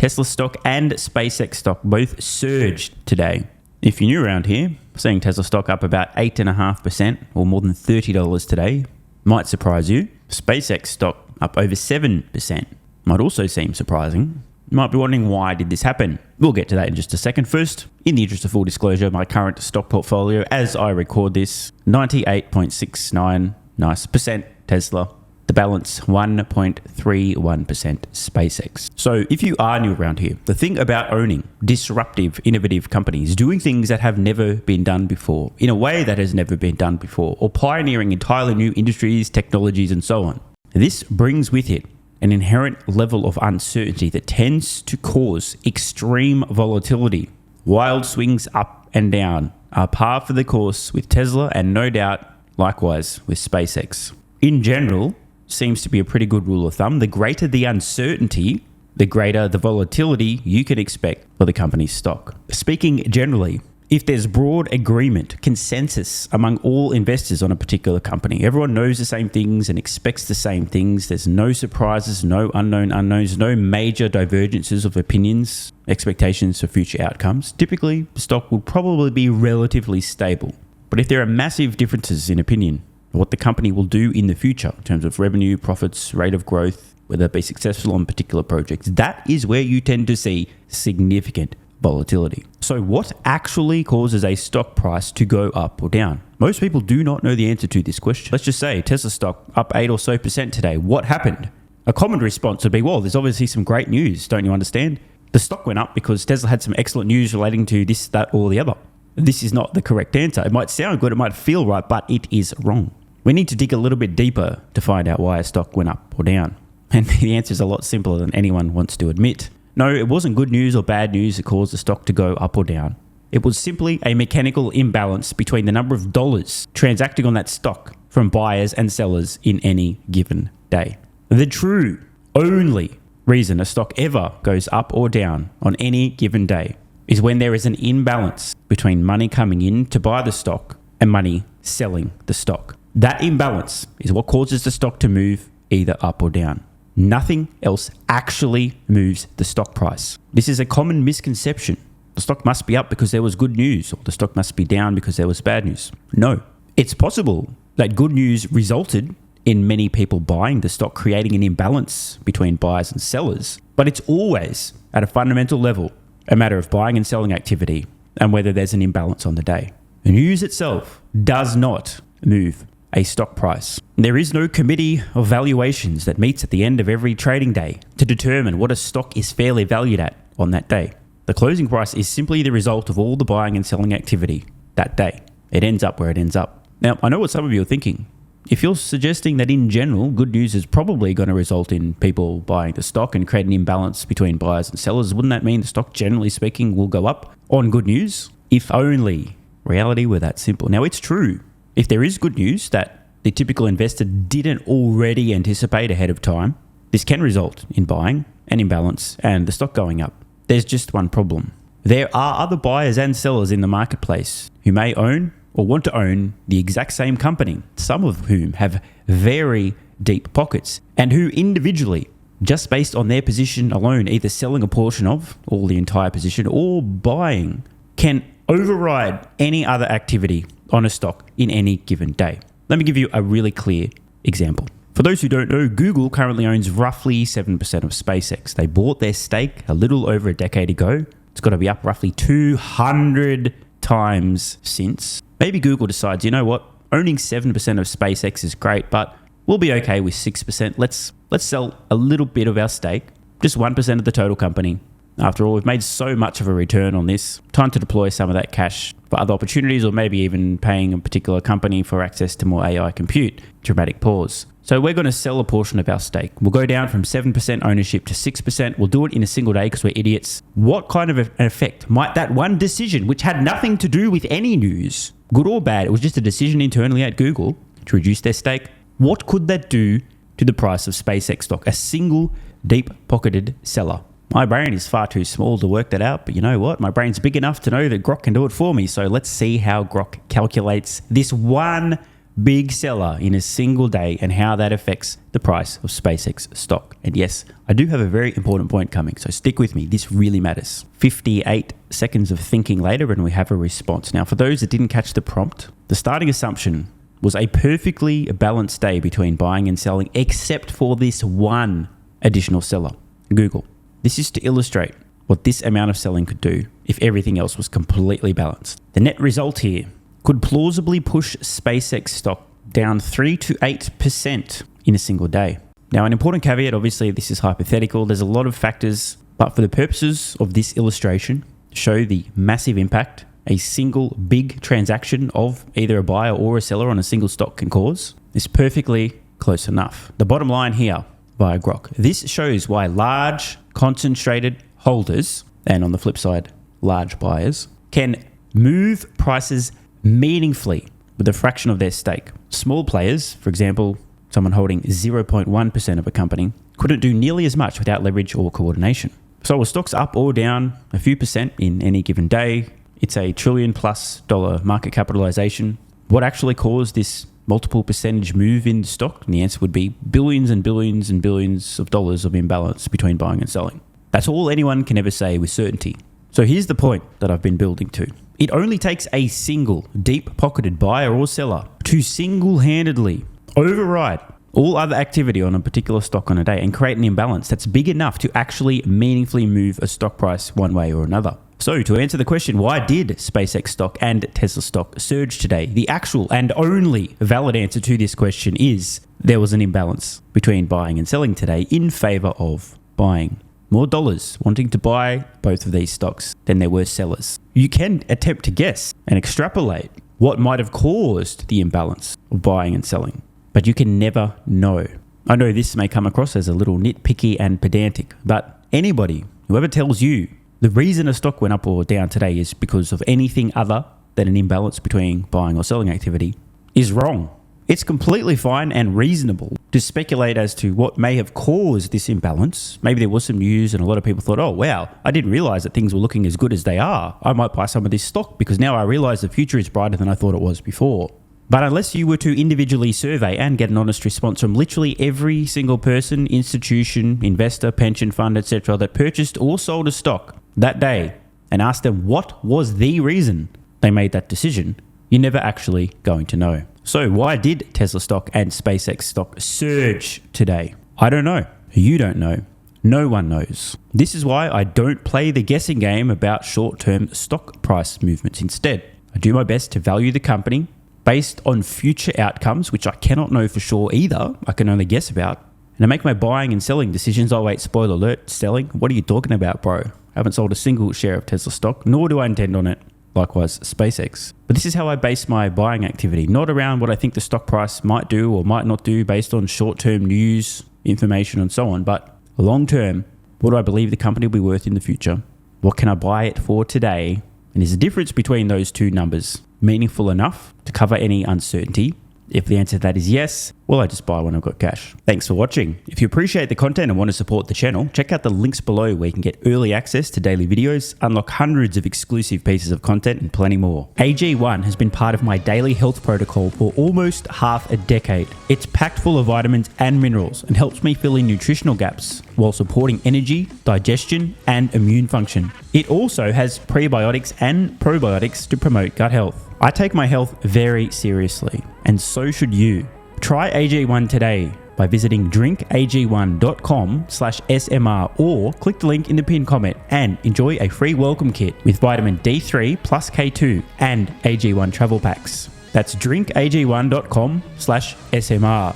Tesla stock and SpaceX stock both surged today. If you're new around here, seeing Tesla stock up about 8.5% or more than $30 today might surprise you. SpaceX stock up over 7% might also seem surprising. You might be wondering, why did this happen? We'll get to that in just a second. First, in the interest of full disclosure, my current stock portfolio as I record this, 98.69% Tesla. The balance, 1.31% SpaceX. So if you are new around here, the thing about owning disruptive, innovative companies, doing things that have never been done before, in a way that has never been done before, or pioneering entirely new industries, technologies, and so on, this brings with it an inherent level of uncertainty that tends to cause extreme volatility. Wild swings up and down are par for the course with Tesla, and no doubt likewise with SpaceX. In general, seems to be a pretty good rule of thumb. The greater the uncertainty, the greater the volatility you can expect for the company's stock. Speaking generally, if there's broad agreement, consensus among all investors on a particular company, everyone knows the same things and expects the same things, there's no surprises, no unknown unknowns, no major divergences of opinions, expectations for future outcomes, typically the stock will probably be relatively stable. But if there are massive differences in opinion, what the company will do in the future in terms of revenue, profits, rate of growth, whether it be successful on particular projects, that is where you tend to see significant volatility. So what actually causes a stock price to go up or down? Most people do not know the answer to this question. Let's just say Tesla stock up 8 or so percent today. What happened? A common response would be, well, there's obviously some great news, don't you understand? The stock went up because Tesla had some excellent news relating to this, that, or the other. This is not the correct answer. It might sound good, it might feel right, but it is wrong. We need to dig a little bit deeper to find out why a stock went up or down. And the answer is a lot simpler than anyone wants to admit. No, it wasn't good news or bad news that caused the stock to go up or down. It was simply a mechanical imbalance between the number of dollars transacting on that stock from buyers and sellers in any given day. The true, only reason a stock ever goes up or down on any given day is when there is an imbalance between money coming in to buy the stock and money selling the stock. That imbalance is what causes the stock to move either up or down. Nothing else actually moves the stock price. This is a common misconception. The stock must be up because there was good news, or the stock must be down because there was bad news. No. It's possible that good news resulted in many people buying the stock, creating an imbalance between buyers and sellers. But it's always, at a fundamental level, a matter of buying and selling activity and whether there's an imbalance on the day. The news itself does not move a stock price. There is no committee of valuations that meets at the end of every trading day to determine what a stock is fairly valued at on that day. The closing price is simply the result of all the buying and selling activity that day. It ends up where it ends up. Now, I know what some of you are thinking. If you're suggesting that in general, good news is probably going to result in people buying the stock and create an imbalance between buyers and sellers, wouldn't that mean the stock, generally speaking, will go up on good news? If only reality were that simple. Now, it's true. If there is good news that the typical investor didn't already anticipate ahead of time, this can result in buying, an imbalance, and the stock going up. There's just one problem. There are other buyers and sellers in the marketplace who may own or want to own the exact same company, some of whom have very deep pockets, and who individually, just based on their position alone, either selling a portion of or the entire position or buying, can override any other activity on a stock in any given day. Let me give you a really clear example. For those who don't know, Google currently owns roughly 7% of SpaceX. They bought their stake a little over a decade ago. It's got to be up roughly 200 times since. Maybe Google decides, you know what, owning 7% of SpaceX is great, but we'll be okay with 6%. Let's sell a little bit of our stake, just 1% of the total company. After all, we've made so much of a return on this. Time to deploy some of that cash for other opportunities, or maybe even paying a particular company for access to more AI compute. Dramatic pause. So we're going to sell a portion of our stake. We'll go down from 7% ownership to 6%. We'll do it in a single day because we're idiots. What kind of an effect might that one decision, which had nothing to do with any news, good or bad, it was just a decision internally at Google to reduce their stake, what could that do to the price of SpaceX stock? A single deep-pocketed seller. My brain is far too small to work that out, but you know what? My brain's big enough to know that Grok can do it for me. So let's see how Grok calculates this one big seller in a single day and how that affects the price of SpaceX stock. And yes, I do have a very important point coming, so stick with me. This really matters. 58 seconds of thinking later and we have a response. Now, for those that didn't catch the prompt, the starting assumption was a perfectly balanced day between buying and selling, except for this one additional seller, Google. This is to illustrate what this amount of selling could do if everything else was completely balanced. The net result here could plausibly push SpaceX stock down 3 to 8% in a single day. Now, an important caveat, obviously this is hypothetical. There's a lot of factors, but for the purposes of this illustration, to show the massive impact a single big transaction of either a buyer or a seller on a single stock can cause, is perfectly close enough. The bottom line here via Grok. This shows why large concentrated holders, and on the flip side, large buyers, can move prices meaningfully with a fraction of their stake. Small players, for example, someone holding 0.1% of a company, couldn't do nearly as much without leverage or coordination. So a stock's up or down a few percent in any given day. It's a $1 trillion+ market capitalization. What actually caused this multiple percentage move in the stock? And the answer would be billions and billions and billions of dollars of imbalance between buying and selling. That's all anyone can ever say with certainty. So here's the point that I've been building to. It only takes a single deep-pocketed buyer or seller to single-handedly override all other activity on a particular stock on a day and create an imbalance that's big enough to actually meaningfully move a stock price one way or another. So to answer the question, why did SpaceX stock and Tesla stock surge today? The actual and only valid answer to this question is there was an imbalance between buying and selling today in favor of buying. More dollars wanting to buy both of these stocks than there were sellers. You can attempt to guess and extrapolate what might have caused the imbalance of buying and selling, but you can never know. I know this may come across as a little nitpicky and pedantic, but anybody, whoever tells you the reason a stock went up or down today is because of anything other than an imbalance between buying or selling activity is wrong. It's completely fine and reasonable to speculate as to what may have caused this imbalance. Maybe there was some news and a lot of people thought, oh, wow, I didn't realize that things were looking as good as they are. I might buy some of this stock because now I realize the future is brighter than I thought it was before. But unless you were to individually survey and get an honest response from literally every single person, institution, investor, pension fund, etc., that purchased or sold a stock that day and asked them what was the reason they made that decision, you're never actually going to know. So why did Tesla stock and SpaceX stock surge today? I don't know. You don't know. No one knows. This is why I don't play the guessing game about short-term stock price movements. Instead, I do my best to value the company based on future outcomes, which I cannot know for sure either. I can only guess about. And I make my buying and selling decisions. Oh wait, spoiler alert, selling? What are you talking about, bro? I haven't sold a single share of Tesla stock, nor do I intend on it. Likewise, SpaceX. But this is how I base my buying activity, not around what I think the stock price might do or might not do based on short-term news, information, and so on, but long-term, what do I believe the company will be worth in the future? What can I buy it for today? And is the difference between those two numbers meaningful enough to cover any uncertainty? If the answer to that is yes, well, I just buy when I've got cash. Thanks for watching. If you appreciate the content and want to support the channel, check out the links below where you can get early access to daily videos, unlock hundreds of exclusive pieces of content, and plenty more. AG1 has been part of my daily health protocol for almost half a decade. It's packed full of vitamins and minerals and helps me fill in nutritional gaps while supporting energy, digestion, and immune function. It also has prebiotics and probiotics to promote gut health. I take my health very seriously, and so should you. Try AG1 today by visiting drinkag1.com/SMR or click the link in the pinned comment and enjoy a free welcome kit with vitamin D3 plus K2 and AG1 travel packs. That's drinkag1.com/SMR.